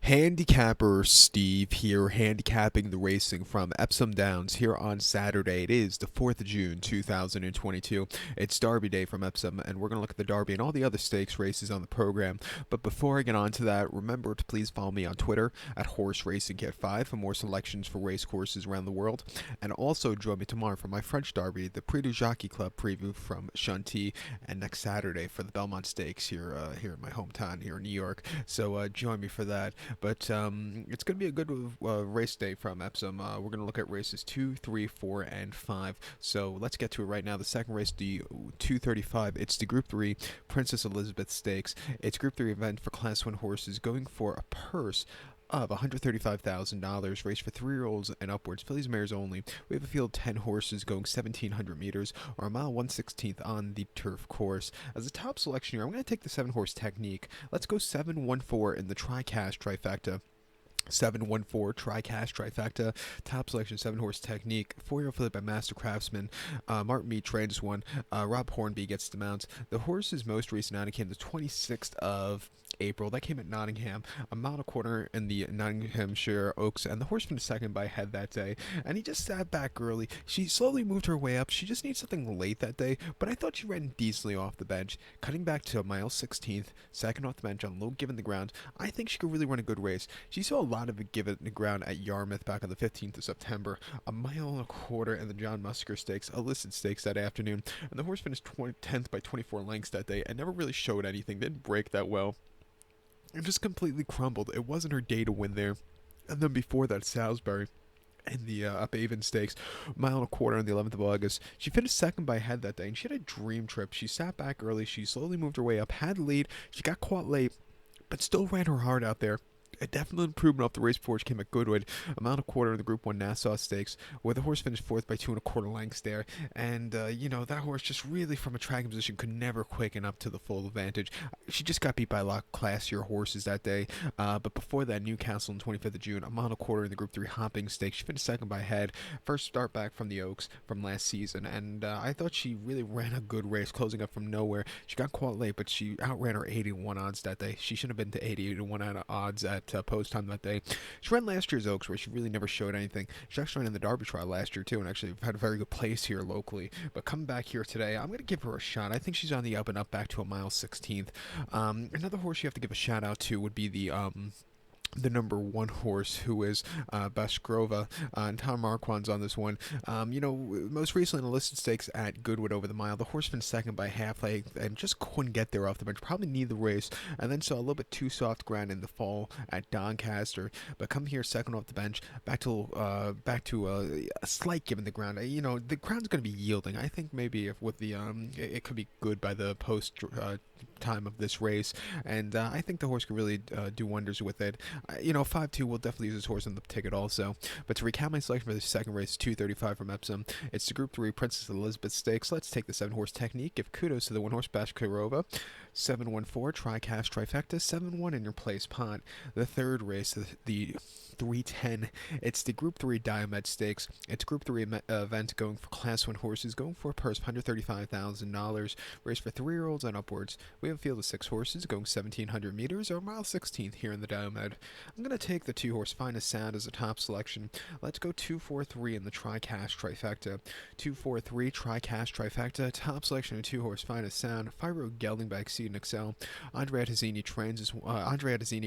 Handicapper Steve here, handicapping the racing from Epsom Downs here on Saturday. It is the 4th of June, 2022. It's Derby Day from Epsom, and we're going to look at the Derby and all the other stakes races on the program. But before I get on to that, remember to please follow me on Twitter at Horse Racing Kit 5 for more selections for race courses around the world. And also join me tomorrow for my French Derby, the Prix du Jockey Club preview from Chantilly, and next Saturday for the Belmont Stakes here in my hometown here in New York. So join me for that. But it's going to be a good race day from Epsom. We're going to look at races 2, 3, 4, and 5. So let's get to it right now. The second race, the 235, it's the Group 3 Princess Elizabeth Stakes. It's Group 3 event for Class 1 horses going for a purse of $135,000, race for 3-year-olds and upwards, fillies and mares only. We have a field of 10 horses going 1,700 meters, or a mile 1/16th on the turf course. As a top selection here, I'm going to take the 7-horse Technique. Let's go 7-1-4 in the Tricast trifecta. 7-1-4 Tricast trifecta, top selection 7-horse Technique, 4-year-old filly by Master Craftsman. Martin Mead trains one. Rob Hornby gets the mount. The horse's most recent outing came the 26th of April. That came at Nottingham, a mile and a quarter in the Nottinghamshire Oaks, and the horse finished second by head that day. And he just sat back early. She slowly moved her way up. She just needs something late that day, but I thought she ran decently off the bench, cutting back to a mile 16th, second off the bench on low given the ground. I think she could really run a good race. She saw a lot of it given the ground at Yarmouth back on the 15th of September, a mile and a quarter in the John Musker Stakes, a listed stakes that afternoon, and the horse finished 10th by 24 lengths that day and never really showed anything, didn't break that well. It just completely crumbled. It wasn't her day to win there. And then before that, Salisbury in the Upavon Stakes, mile and a quarter on the 11th of August. She finished second by head that day, and she had a dream trip. She sat back early. She slowly moved her way up, had lead. She got caught late, but still ran her heart out there. A definite improvement off the race before she came at Goodwood, a mile and a quarter in the Group 1 Nassau Stakes, where the horse finished fourth by 2 1/4 lengths there. And, that horse just really, from a tracking position, could never quicken up to the full advantage. She just got beat by a lot classier horses that day. But before that, Newcastle on 25th of June, a mile and a quarter in the Group 3 Hopping Stakes. She finished second by head. First start back from the Oaks from last season. And I thought she really ran a good race, closing up from nowhere. She got caught late, but she outran her 80-1 odds that day. She should have been to 80-1 odds at post time that day. She ran last year's Oaks, where she really never showed anything. She actually ran in the Derby trial last year too, and actually had a very good place here locally. But coming back here today, I'm going to give her a shot. I think she's on the up and up back to a mile 16th. Another horse you have to give a shout out to would be the number 1 horse, who is Baskrova, and Tom Marquand's on this one. Most recently in the listed stakes at Goodwood over the mile, the horse finished second by half length and just couldn't get there off the bench. Probably need the race, and then saw a little bit too soft ground in the fall at Doncaster. But come here second off the bench, back to a slight given the ground. The ground's going to be yielding. I think maybe if with the it could be good by the post time of this race, and I think the horse could really do wonders with it. 5-2 will definitely use this horse on the ticket also. But to recap my selection for the second race, 235 from Epsom, it's the Group 3 Princess Elizabeth Stakes. Let's take the 7-horse Technique. Give kudos to the 1-horse Bashkirova. 7-1-4 Tricast trifecta. 7-1 in your place pot. The third race, the 310, it's the Group 3 Diomed Stakes. It's a Group 3 event going for Class 1 horses, going for a purse of $135,000. Race for 3-year-olds and upwards. We have a field of 6 horses going 1,700 meters, or a mile 16th here in the Diomed. I'm going to take the 2-horse Finest Sound as a top selection. Let's go 2-4-3 in the Tricast trifecta. 2-4-3 Tricast trifecta, top selection of 2-horse Finest Sound. 5-year-old gelding by Exceed and Excel. Andrea Tazzini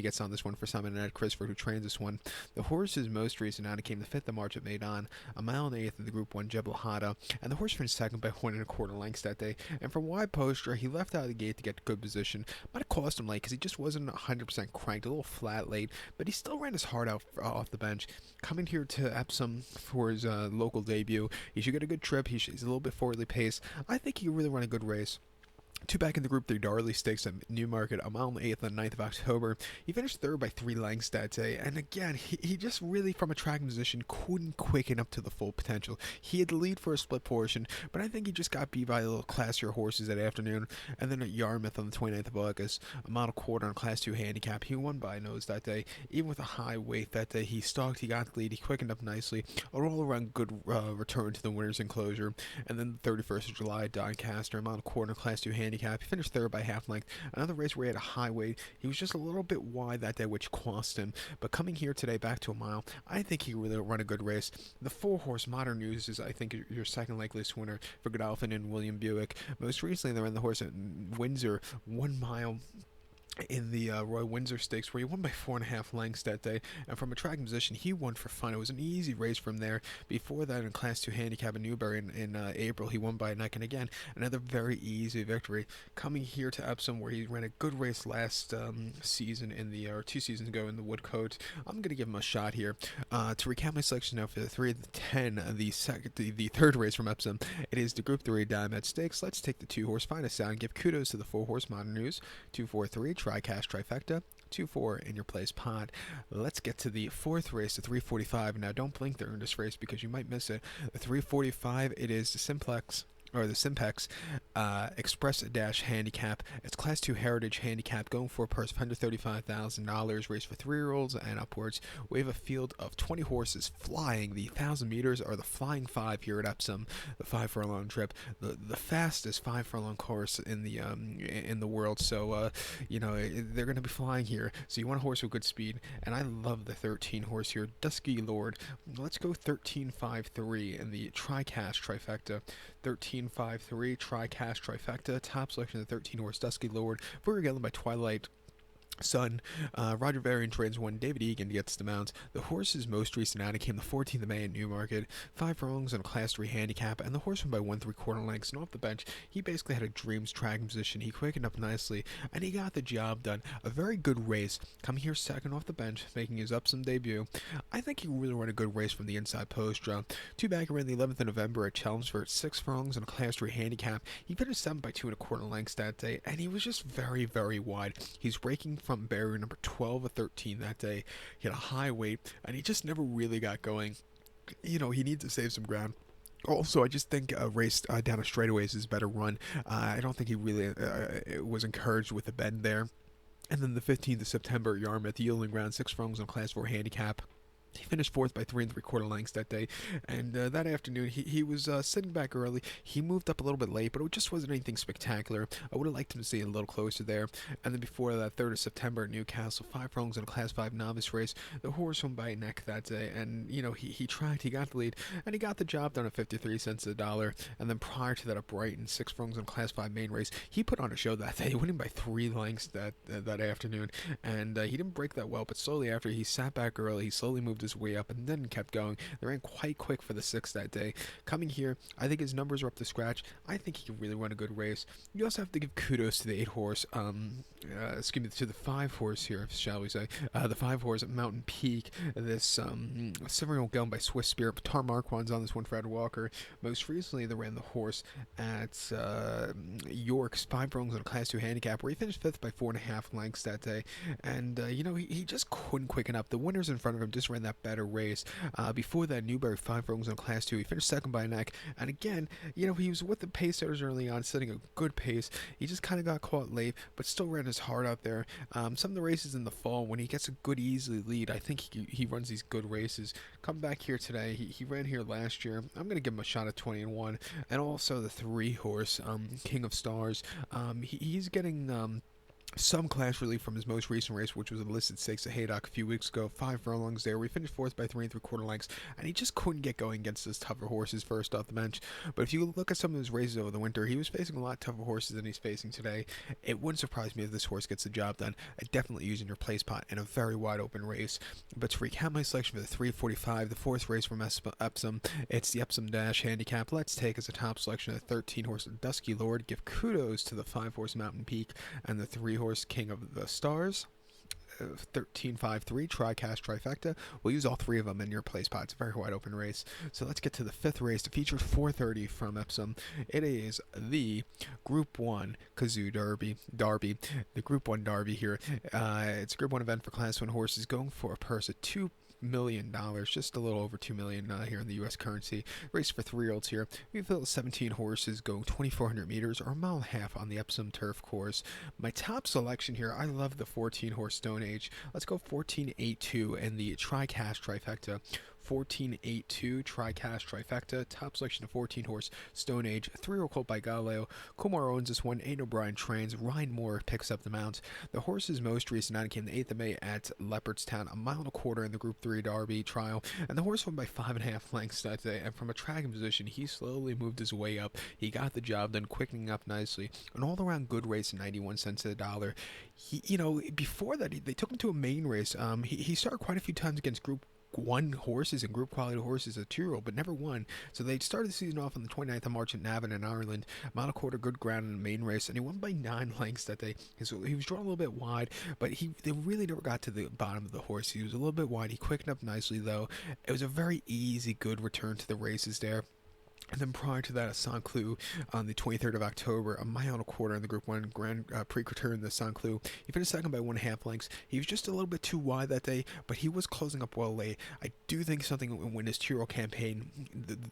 gets on this one for Simon and Ed Christopher, who trains this one. The horse's most recent outing came the 5th of March at Maidan, a mile and 1/8 of the Group 1 Jebel Hada, and the horse finished second by 1 1/4 lengths that day. And from wide posture, he left out of the gate to get good position. Might have cost him late because he just wasn't 100% cranked, a little flat late, but he still ran his heart out off the bench. Coming here to Epsom for his local debut, he should get a good trip. He's a little bit forwardly paced. I think he really run a good race. 2 back in the Group 3 Darley Stakes at Newmarket, a mile and 1/8 on the 9th of October. He finished third by 3 lengths that day, and again, he just really, from a tracking position, couldn't quicken up to the full potential. He had the lead for a split portion, but I think he just got beat by the little classier horses that afternoon. And then at Yarmouth on the 29th of August, a mile and a quarter on Class 2 Handicap. He won by a nose that day. Even with a high weight that day, he stalked, he got the lead, he quickened up nicely. A all-around good return to the winner's enclosure. And then the 31st of July, Doncaster, a mile and a quarter on Class 2 Handicap. handicap. He finished third by half length. Another race where he had a high weight. He was just a little bit wide that day, which cost him. But coming here today back to a mile, I think he really run a good race. The 4-horse Modern News is, I think, your second likeliest winner for Godolphin and William Buick. Most recently, they ran the horse at Windsor, 1 mile in the Royal Windsor Stakes, where he won by 4.5 lengths that day, and from a track position, he won for fun. It was an easy race from there. Before that, in Class 2 Handicap in Newbury in April, he won by a neck, and again, another very easy victory. Coming here to Epsom, where he ran a good race last season or 2 seasons ago in the Woodcote, I'm going to give him a shot here. To recap my selection now for the 3 of the 10, the third race from Epsom, it is the Group 3 Diomed Stakes. Let's take the 2-horse Finest Sound. Give kudos to the 4-horse Modern News, 243 TriCash Trifecta, 2-4 in your place pod. Let's get to the 4th race, the 345. Now, don't blink during this race because you might miss it. The 345, it is the Simpex Express Dash Handicap. It's Class 2 Heritage Handicap, going for a purse of $135,000, race for 3-year-olds and upwards. We have a field of 20 horses flying. The 1,000 meters are the Flying 5 here at Epsom, the 5 furlong trip, the fastest 5 furlong course in the world. So, they're going to be flying here. So you want a horse with good speed, and I love the 13 horse here, Dusky Lord. Let's go 13.53 in the TriCash Trifecta. 13.53 TriCash Trifecta. Top selection of the 13 horse Dusky Lord. We're getting by Twilight Sun. Roger Varian trains 1. David Egan gets the mounts. The horse's most recent outing came the 14th of May at Newmarket. 5 furlongs on a Class 3 handicap, and the horse won by 1 3/4 lengths. And off the bench, he basically had a dreams track position. He quickened up nicely, and he got the job done. A very good race. Coming here second off the bench, making his Epsom debut. I think he really ran a good race from the inside post. 2 back ran the 11th of November at Chelmsford, 6 furlongs on a Class 3 handicap. He finished 7 by 2 1/4 lengths that day, and he was just very, very wide. He's breaking from barrier number 12 or 13 that day. He had a high weight, and he just never really got going. He needs to save some ground. Also, I just think a race down a straightaways is a better run. I don't think he really was encouraged with the bend there. And then the 15th of September at Yarmouth, yielding ground, 6 furlongs on Class 4 handicap. He finished 4th by 3 3/4 lengths that day, and that afternoon he was sitting back early. He moved up a little bit late, but it just wasn't anything spectacular. I would have liked him to see a little closer there. And then before that, 3rd of September at Newcastle, 5 furlongs in a Class 5 novice race. The horse won by a neck that day, and he tried, he got the lead, and he got the job done at 53 cents a dollar. And then prior to that at Brighton, 6 furlongs in a Class 5 main race. He put on a show that day, winning by 3 lengths that afternoon, and he didn't break that well, but slowly after he sat back early, he slowly moved his way up and then kept going. They ran quite quick for the 6th that day. Coming here, I think his numbers are up to scratch. I think he can really run a good race. You also have to give kudos to the 8-horse, to the 5-horse here, shall we say, the 5-horse at Mountain Peak. This 7-year-old going by Swiss Spirit. Tar Marquand's on this one, Fred Walker. Most recently, they ran the horse at York's 5 furlongs on a Class 2 handicap, where he finished 5th by 4.5 lengths that day. And he just couldn't quicken up. The winners in front of him just ran that better race. Before that, Newbury 5 furlongs on Class 2. He finished 2nd by a neck. And again, he was with the pace setters early on, setting a good pace. He just kind of got caught late, but still ran his heart out there. Some of the races in the fall, when he gets a good, easy lead, I think he runs these good races. Come back here today. He ran here last year. I'm going to give him a shot at 20-1. And also the 3-horse, King of Stars. He's getting some class relief from his most recent race, which was a listed stakes at Haydock a few weeks ago. 5 furlongs there. We finished 4th by 3 3/4 lengths, and he just couldn't get going against his tougher horses first off the bench. But if you look at some of his races over the winter, he was facing a lot tougher horses than he's facing today. It wouldn't surprise me if this horse gets the job done. Definitely using your place pot in a very wide open race. But to recap my selection for the 345, the 4th race from Epsom, it's the Epsom Dash Handicap. Let's take as a top selection of the 13-horse Dusky Lord. Give kudos to the 5-horse Mountain Peak and the 3-horse King of the Stars. 13.53 TriCash Trifecta. We'll use all 3 of them in your place pot. It's a very wide open race. So let's get to the 5th race. The featured 4:30 from Epsom. It is the Group 1 Kazoo Derby. The Group 1 Derby here. It's a Group 1 event for Class 1 horses, going for a purse of $2 million, just a little over $2 million here in the U.S. currency. Race for 3-year-olds here. We've built 17 horses going 2,400 meters or a mile and a half on the Epsom turf course. My top selection here, I love the 14-horse Stone Age. Let's go 14.82 in the TriCash Trifecta. 14-8-2, Tricast Trifecta, top selection of 14 horse, Stone Age, 3-year-old colt by Galileo. Kumar owns this one, Ain't O'Brien trains, Ryan Moore picks up the mount. The horse's most recent outing came the 8th of May at Leopardstown, a mile and a quarter in the Group 3 Derby trial, and the horse won by 5.5 lengths that day, and from a tracking position, he slowly moved his way up. He got the job done, quickening up nicely. An all-around good race, 91 cents to the dollar. Before that, they took him to a main race. He started quite a few times against Group 1 horses and group quality horses as a 2-year-old, but never won. So they started the season off on the 29th of March at Navan in Ireland. Mile and a quarter, good ground in the main race, and he won by 9 lengths that day. So he was drawn a little bit wide, but they really never got to the bottom of the horse. He was a little bit wide. He quickened up nicely, though. It was a very easy, good return to the races there. And then prior to that, at Saint Cloud on the 23rd of October, a mile and a quarter in the Group 1 Grand Prix Couture in the Saint Cloud. He finished second by 1.5 lengths. He was just a little bit too wide that day, but he was closing up well late. I do think something when his 2-year-old campaign,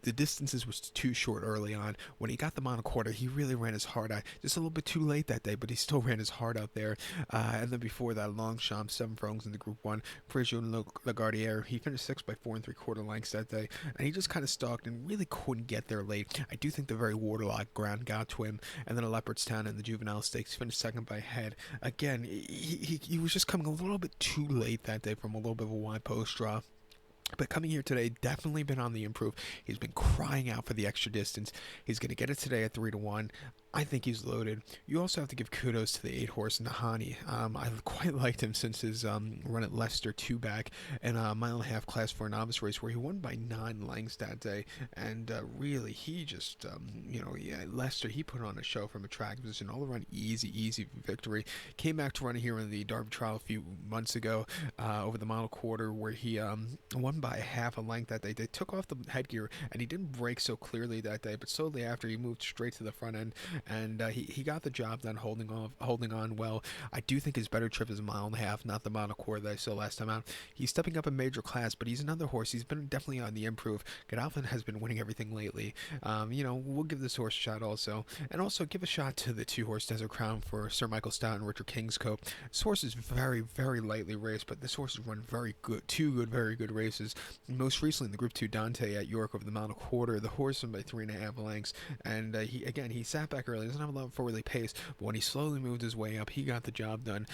the distances was too short early on. When he got the mile and a quarter, he really ran his heart out. Just a little bit too late that day, but he still ran his heart out there. And then before that, Longchamp, 7 furlongs in the Group 1. Préjean Lagardière, he finished 6th by 4 3/4 lengths that day, and he just kind of stalked and really couldn't get there late. I do think the very waterlogged ground got to him, and then at Leopardstown in the Juvenile Stakes finished second by a head. Again, he was just coming a little bit too late that day from a little bit of a wide post draw. But coming here today, definitely been on the improve. He's been crying out for the extra distance. He's going to get it today at 3-1. I think he's loaded. You also have to give kudos to the 8-horse Nahani. I quite liked him since his run at Leicester 2 back in a mile and a half class for a novice race where he won by 9 lengths that day. And really, he just, Leicester, he put on a show from a track position, all around easy victory. Came back to run here in the Derby trial a few months ago over the mile and a quarter where he won by 1/2 length that day. They took off the headgear and he didn't break so clearly that day, but slowly after he moved straight to the front end. And he got the job done holding on well. I do think his better trip is a mile and a half, not the mile and a quarter that I saw last time out. He's stepping up in major class, but he's another horse. He's been definitely on the improve. Godolphin has been winning everything lately. We'll give this horse a shot also. And also give a shot to the 2-horse Desert Crown for Sir Michael Stout and Richard Kingscote. This horse is very, very lightly raced, but this horse has run very good races. Most recently in the Group 2 Dante at York over the mile and a quarter, the horse won by 3.5 lengths. And he sat back early. He doesn't have a lot of forwardly pace, but when he slowly moved his way up, he got the job done.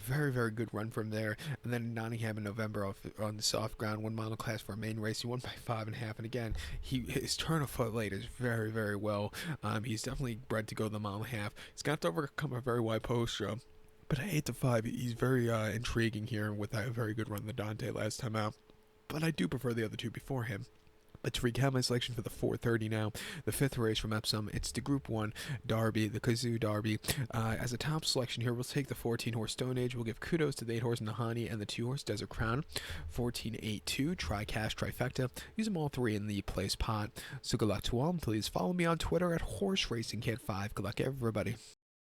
Very good run from there. And then Nottingham in November on the soft ground, 1 mile class for a main race. He won by 5.5, and again, his turn of foot late is very well. He's definitely bred to go the mile and a half. He's got to overcome a very wide post row. But at 8-5, he's very intriguing here with that very good run the Dante last time out. But I do prefer the other two before him. But to recap my selection for the 4:30 now, the 5th race from Epsom, it's the Group 1 Derby, the Kazoo Derby. As a top selection here, we'll take the 14-horse Stone Age. We'll give kudos to the 8-horse Nahani and the 2-horse Desert Crown. 14-8-2, Tricast Trifecta. Use them all 3 in the place pot. So good luck to all. Please follow me on Twitter at HorseRacingKid5. Good luck, everybody.